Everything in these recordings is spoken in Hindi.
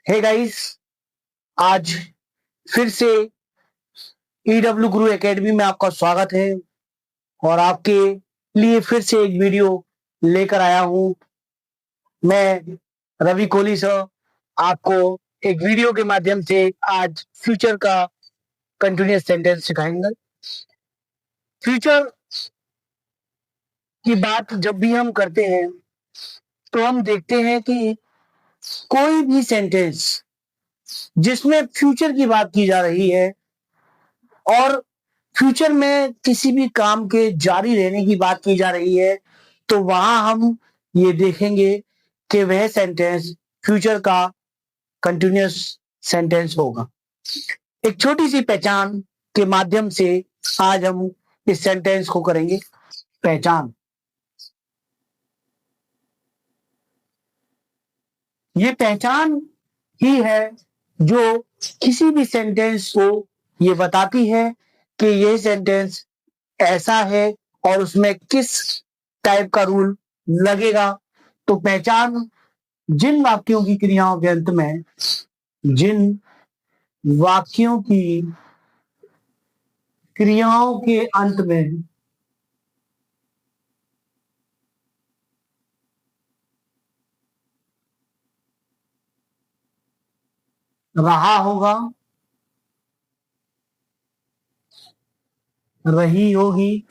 हे गाइस, आज फिर से ईडब्ल्यू गुरु एकेडमी में आपका स्वागत है और आपके लिए फिर से एक वीडियो लेकर आया हूं। मैं रवि कोहली सर आपको एक वीडियो के माध्यम से आज फ्यूचर का कंटिन्यूअस सेंटेंस सिखाएंगे। फ्यूचर की बात जब भी हम करते हैं तो हम देखते हैं कि कोई भी सेंटेंस जिसमें फ्यूचर की बात की जा रही है और फ्यूचर में किसी भी काम के जारी रहने की बात की जा रही है, तो वहां हम ये देखेंगे कि वह सेंटेंस फ्यूचर का कंटिन्यूअस सेंटेंस होगा। एक छोटी सी पहचान के माध्यम से आज हम इस सेंटेंस को करेंगे पहचान। ये पहचान ही है जो किसी भी सेंटेंस को ये बताती है कि ये सेंटेंस ऐसा है और उसमें किस टाइप का रूल लगेगा। तो पहचान जिन वाक्यों की क्रियाओं के अंत में जिन वाक्यों की क्रियाओं के अंत में रहा होगा, रही होगी,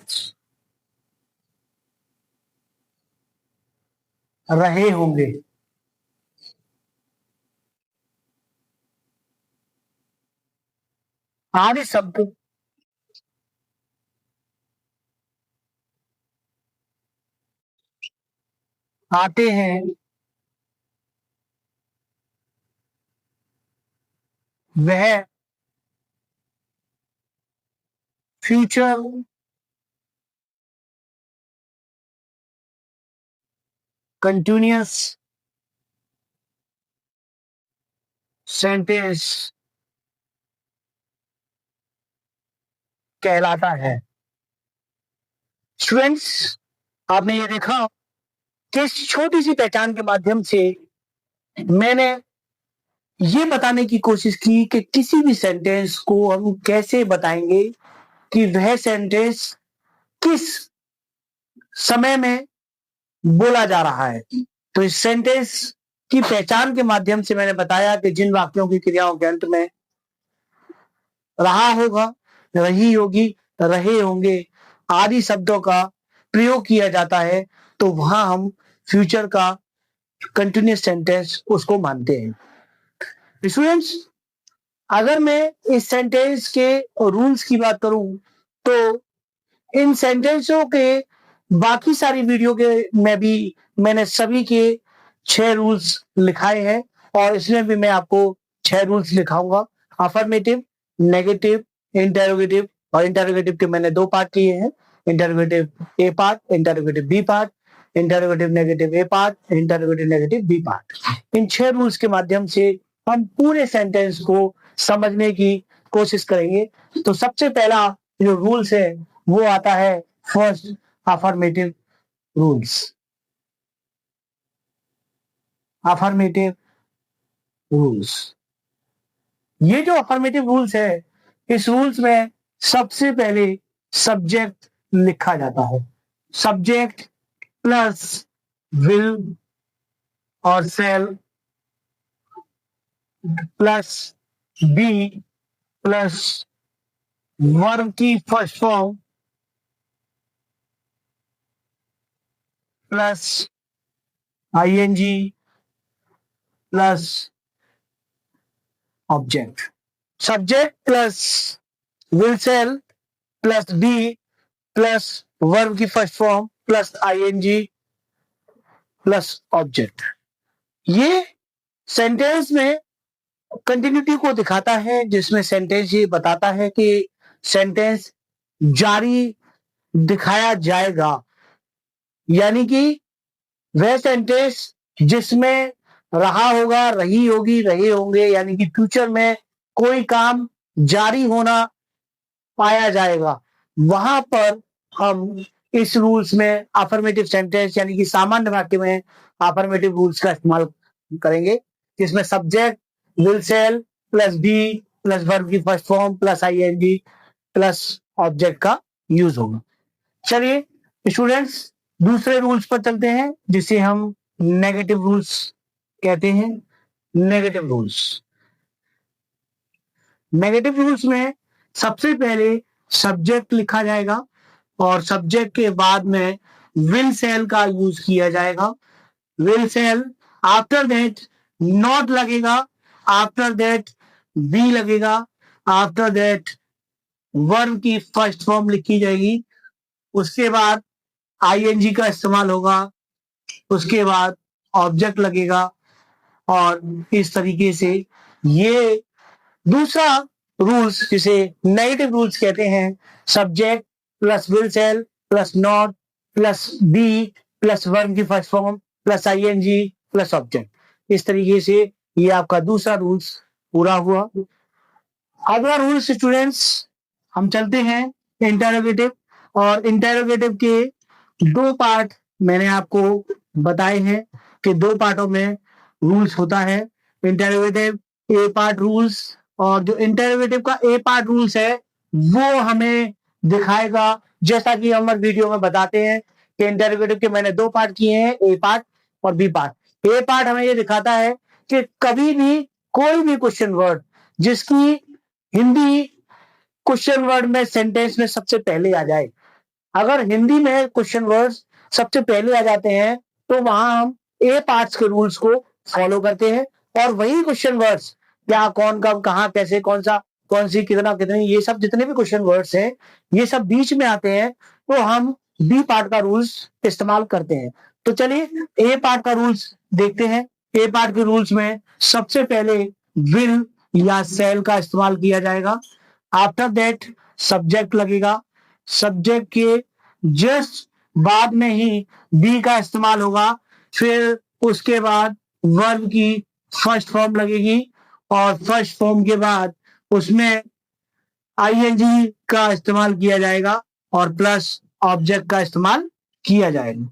रहे होंगे, आदि शब्द आते हैं वह फ्यूचर कंटिन्यूअस सेंटेंस कहलाता है। स्टूडेंट्स, आपने ये देखा कि इस छोटी सी पहचान के माध्यम से मैंने ये बताने की कोशिश की कि किसी भी सेंटेंस को हम कैसे बताएंगे कि वह सेंटेंस किस समय में बोला जा रहा है। तो इस सेंटेंस की पहचान के माध्यम से मैंने बताया कि जिन वाक्यों की क्रियाओं के अंत में रहा होगा, रही होगी, रहे होंगे आदि शब्दों का प्रयोग किया जाता है, तो वहां हम फ्यूचर का कंटिन्यूअस सेंटेंस उसको मानते हैं। स्टूडेंट्स, अगर मैं इस सेंटेंस के रूल्स की बात करूं तो इन सेंटेंसों के बाकी सारी वीडियो के में भी मैंने सभी के 6 रूल्स लिखाए हैं और इसमें भी मैं आपको 6 रूल्स लिखाऊंगा। अफर्मेटिव, नेगेटिव, इंटरोगेटिव और इंटरोगेटिव के मैंने 2 पार्ट किए हैं। Interrogative A part, interrogative B part, interrogative negative A part, interrogative negative B part. इन 6 रूल्स के माध्यम से हम पूरे सेंटेंस को समझने की कोशिश करेंगे। तो सबसे पहला जो रूल्स है वो आता है first, affirmative rules. Affirmative rules, ये जो अफर्मेटिव रूल्स है, इस रूल्स में सबसे पहले सब्जेक्ट लिखा जाता है। सब्जेक्ट प्लस विल और shall plus be plus verb की first form plus ING plus object. Subject plus will shall plus be plus verb की first form plus ING plus object. ये सेंटेंस में कंटिन्यूटी को दिखाता है, जिसमें सेंटेंस ये बताता है कि सेंटेंस जारी दिखाया जाएगा, यानी कि वह सेंटेंस जिसमें रहा होगा, रही होगी, रहे होंगे, यानी कि फ्यूचर में कोई काम जारी होना पाया जाएगा, वहां पर हम इस रूल्स में अफर्मेटिव सेंटेंस यानी कि सामान्य वाक्य में अफर्मेटिव रूल्स का इस्तेमाल करेंगे, जिसमें subject will shall plus be plus verb की first form plus ING plus object का यूज होगा। चलिए स्टूडेंट्स दूसरे रूल्स पर चलते हैं जिसे हम नेगेटिव रूल्स कहते हैं। नेगेटिव रूल्स, नेगेटिव रूल्स में सबसे पहले सब्जेक्ट लिखा जाएगा और सब्जेक्ट के बाद में विल सेल का यूज किया जाएगा। Will shall, after that not लगेगा, आफ्टर दैट बी लगेगा, आफ्टर दैट वर्ब की फर्स्ट फॉर्म लिखी जाएगी, उसके बाद आईएनजी का इस्तेमाल होगा, उसके बाद ऑब्जेक्ट लगेगा और इस तरीके से ये दूसरा रूल्स जिसे नेगेटिव रूल्स कहते हैं, subject plus will shall plus not plus be plus verb की first form plus ING plus object, इस तरीके से ये आपका दूसरा रूल्स पूरा हुआ। अगला रूल्स स्टूडेंट्स हम चलते हैं इंटरोगेटिव, और इंटरोगेटिव के दो पार्ट मैंने आपको बताए हैं कि दो पार्टों में रूल्स होता है। इंटरोगेटिव ए पार्ट रूल्स, और जो इंटरोगेटिव का ए पार्ट रूल्स है वो हमें दिखाएगा, जैसा कि हम वीडियो में बताते हैं कि इंटरोगेटिव के मैंने दो पार्ट किए हैं, ए पार्ट और बी पार्ट। ए पार्ट हमें ये दिखाता है कि कभी भी कोई भी क्वेश्चन वर्ड जिसकी हिंदी क्वेश्चन वर्ड में सेंटेंस में सबसे पहले आ जाए, अगर हिंदी में क्वेश्चन वर्ड्स सबसे पहले आ जाते हैं तो वहां हम ए पार्ट्स के रूल्स को फॉलो करते हैं, और वही क्वेश्चन वर्ड्स क्या, कौन, कब, कहां, कैसे, कौन सा, कौन सी, कितना, कितनी, ये सब जितने भी क्वेश्चन वर्ड्स हैं ये सब बीच में आते हैं तो हम बी पार्ट का रूल्स इस्तेमाल करते हैं। तो चलिए ए पार्ट का रूल्स देखते हैं। ए पार्ट के रूल्स में सबसे पहले विल या सेल का इस्तेमाल किया जाएगा, आफ्टर दैट सब्जेक्ट लगेगा, सब्जेक्ट के जस्ट बाद में ही बी का इस्तेमाल होगा, फिर उसके बाद वर्ब की फर्स्ट फॉर्म लगेगी और फर्स्ट फॉर्म के बाद उसमें आईएनजी का इस्तेमाल किया जाएगा और प्लस ऑब्जेक्ट का इस्तेमाल किया जाएगा,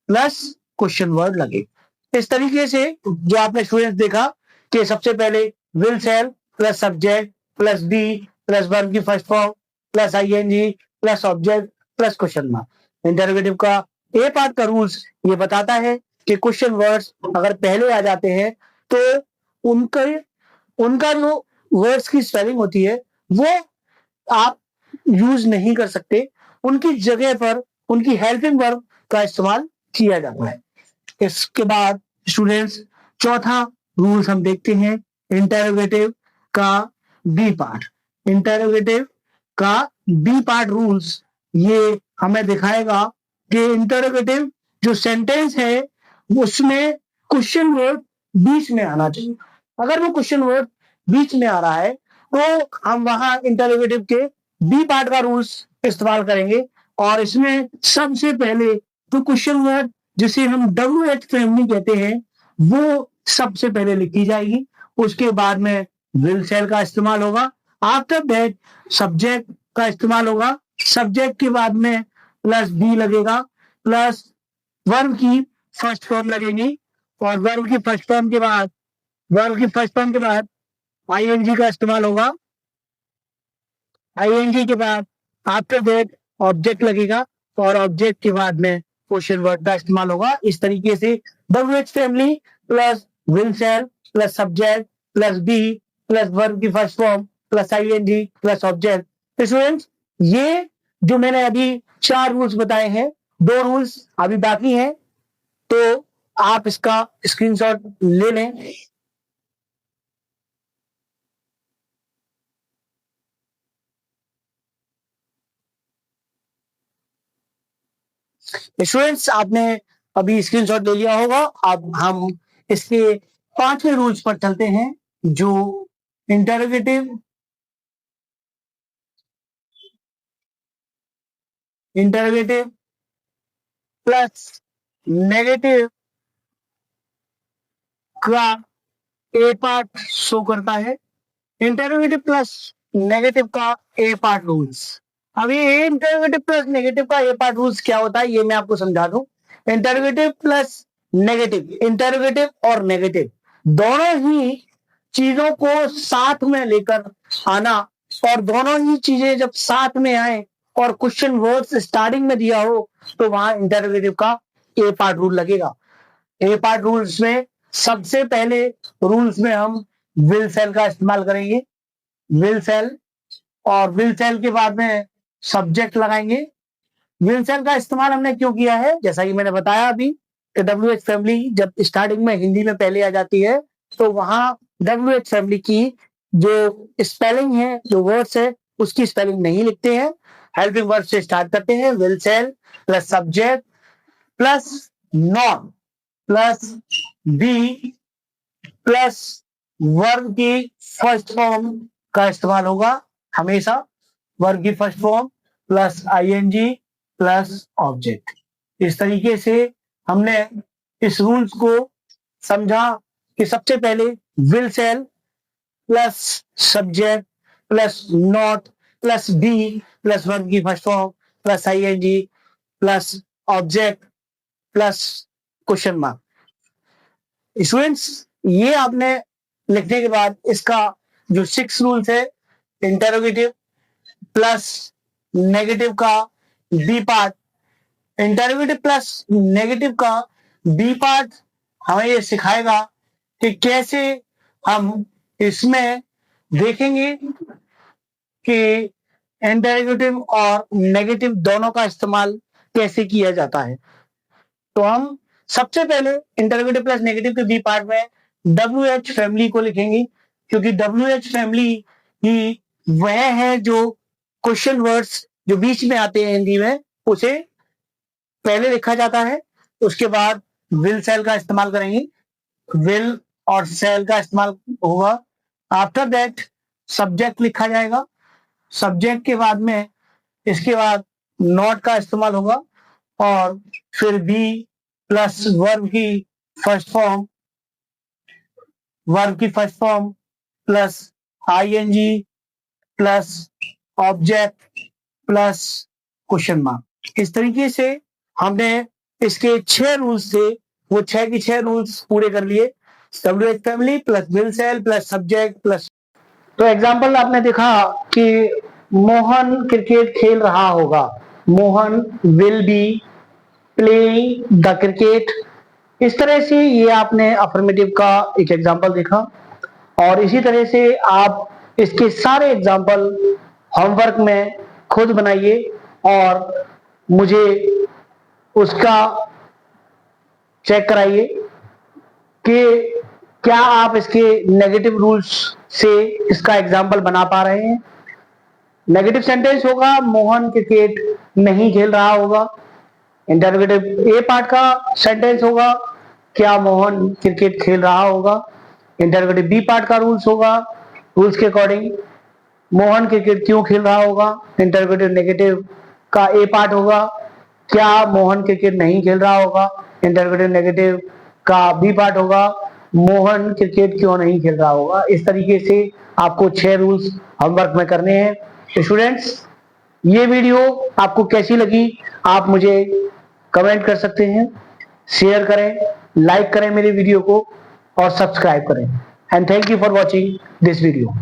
प्लस क्वेश्चन वर्ड लगे। इस तरीके से जो आपने स्टूडेंट्स देखा कि सबसे पहले will shall plus subject plus be plus verb की first form plus ING plus object plus question mark. Interrogative का ए पार्ट का रूल्स ये बताता है कि क्वेश्चन वर्ड्स अगर पहले आ जाते हैं तो उनका जो वर्ड्स की स्पेलिंग होती है वो आप यूज नहीं कर सकते, उनकी जगह पर उनकी हेल्पिंग वर्ब का इस्तेमाल किया जाता है। इसके बाद स्टूडेंट्स चौथा रूल्स हम देखते हैं इंटरोगेटिव का बी पार्ट। इंटरोगेटिव का बी पार्ट रूल्स ये हमें दिखाएगा कि इंटरोगेटिव जो सेंटेंस है उसमें क्वेश्चन वर्ड बीच में आना चाहिए। अगर वो क्वेश्चन वर्ड बीच में आ रहा है तो हम वहां इंटरोगेटिव के बी पार्ट का रूल्स इस्तेमाल करेंगे, और इसमें सबसे पहले तो क्वेश्चन वर्ड जिसे हम WH फैमिली कहते हैं वो सबसे पहले लिखी जाएगी, उसके बाद में विल सेल का इस्तेमाल होगा, आफ्टर दैट सब्जेक्ट का इस्तेमाल होगा, सब्जेक्ट के बाद में प्लस बी लगेगा, प्लस वर्ब की फर्स्ट फॉर्म लगेगी, और वर्ब की फर्स्ट फॉर्म के बाद आईएनजी का इस्तेमाल होगा, आईएनजी के बाद आफ्टर दैट ऑब्जेक्ट लगेगा और ऑब्जेक्ट के बाद में क्वेश्चन वर्ड का इस्तेमाल होगा। इस तरीके से WH family plus will shall plus subject plus be plus verb की first form plus ING plus object. Students ये जो मैंने अभी 4 रूल्स बताए हैं, 2 रूल्स अभी बाकी हैं, तो आप इसका स्क्रीनशॉट ले लें। स्टूडेंट्स आपने अभी स्क्रीनशॉट ले लिया होगा। अब हम इसके 5वें रूल्स पर चलते हैं जो इंटरोगेटिव प्लस नेगेटिव का ए पार्ट शो करता है। इंटरोगेटिव प्लस नेगेटिव का ए पार्ट रूल्स। अब ये इंटरोगेटिव प्लस नेगेटिव का ए पार्ट रूल्स क्या होता है ये मैं आपको समझा दूं। इंटरोगेटिव प्लस नेगेटिव, इंटरोगेटिव और नेगेटिव दोनों ही चीजों को साथ में लेकर आना, और दोनों ही चीजें जब साथ में आए और क्वेश्चन वर्ड्स स्टार्टिंग में दिया हो तो वहां इंटरोगेटिव का ए पार्ट रूल लगेगा। ए पार्ट रूल्स में सबसे पहले रूल्स में हम विल सेल का इस्तेमाल करेंगे, विल सेल, और विल सेल के बाद में सब्जेक्ट लगाएंगे। विल सेल का इस्तेमाल हमने क्यों किया है, जैसा कि मैंने बताया अभी कि WH फैमिली जब स्टार्टिंग में हिंदी में पहले आ जाती है तो वहां WH फैमिली की जो स्पेलिंग है, जो वर्ड्स है, उसकी स्पेलिंग नहीं लिखते हैं, हेल्पिंग वर्ड से स्टार्ट करते हैं। Will shall plus subject plus not plus be plus verb की फर्स्ट फॉर्म का इस्तेमाल होगा हमेशा, वर्ब की first form plus ING plus object. इस तरीके से हमने इस रूल्स को समझा कि सबसे पहले will shall plus subject plus not plus be plus verb की first form plus ING plus object plus question mark. Students, ये आपने लिखने के बाद इसका जो 6 रूल्स है, इंटरोगेटिव प्लस नेगेटिव का B part, interrogative plus negative का बी पार्ट हमें ये सिखाएगा कि कैसे हम इसमें देखेंगे कि इंटरोगेटिव और नेगेटिव दोनों का इस्तेमाल कैसे किया जाता है। तो हम सबसे पहले इंटरोगेटिव प्लस नेगेटिव के बी पार्ट में WH फैमिली को लिखेंगे, क्योंकि WH फैमिली ही वह है जो क्वेश्चन वर्ड्स जो बीच में आते हैं हिंदी में उसे पहले लिखा जाता है। उसके बाद विल सेल का इस्तेमाल करेंगे, विल और सेल का इस्तेमाल होगा। आफ्टर दैट सब्जेक्ट लिखा जाएगा, सब्जेक्ट के बाद में इसके बाद नॉट का इस्तेमाल होगा, और फिर बी प्लस वर्ब की फर्स्ट फॉर्म, वर्ब की first form plus ING plus object plus question mark. इस तरीके से हमने इसके 6 रूल्स थे, वो 6 के 6 रूल्स पूरे कर लिए। WH family plus will shall plus subject plus. तो एग्जांपल आपने देखा कि मोहन क्रिकेट खेल रहा होगा, Mohan will be playing the cricket. इस तरह से ये आपने अफर्मेटिव का एक एग्जांपल देखा, और इसी तरह से आप इसके सारे एग्जांपल होमवर्क में खुद बनाइए और मुझे उसका चेक कराइए कि क्या आप इसके नेगेटिव रूल्स से इसका एग्जाम्पल बना पा रहे हैं। नेगेटिव सेंटेंस होगा मोहन क्रिकेट नहीं खेल रहा होगा। इंटरोगेटिव ए पार्ट का सेंटेंस होगा क्या मोहन क्रिकेट खेल रहा होगा। इंटरोगेटिव बी पार्ट का रूल्स होगा, रूल्स के अकॉर्डिंग मोहन क्रिकेट क्यों खेल रहा होगा। इंटरोगेटिव नेगेटिव का ए पार्ट होगा क्या मोहन क्रिकेट नहीं खेल रहा होगा। इंटरोगेटिव नेगेटिव का बी पार्ट होगा मोहन क्रिकेट क्यों नहीं खेल रहा होगा। इस तरीके से आपको 6 रूल्स होमवर्क में करने हैं। स्टूडेंट्स, ये वीडियो आपको कैसी लगी आप मुझे कमेंट कर सकते हैं, शेयर करें, लाइक करें मेरे वीडियो को और सब्सक्राइब करें। And thank you for watching this video.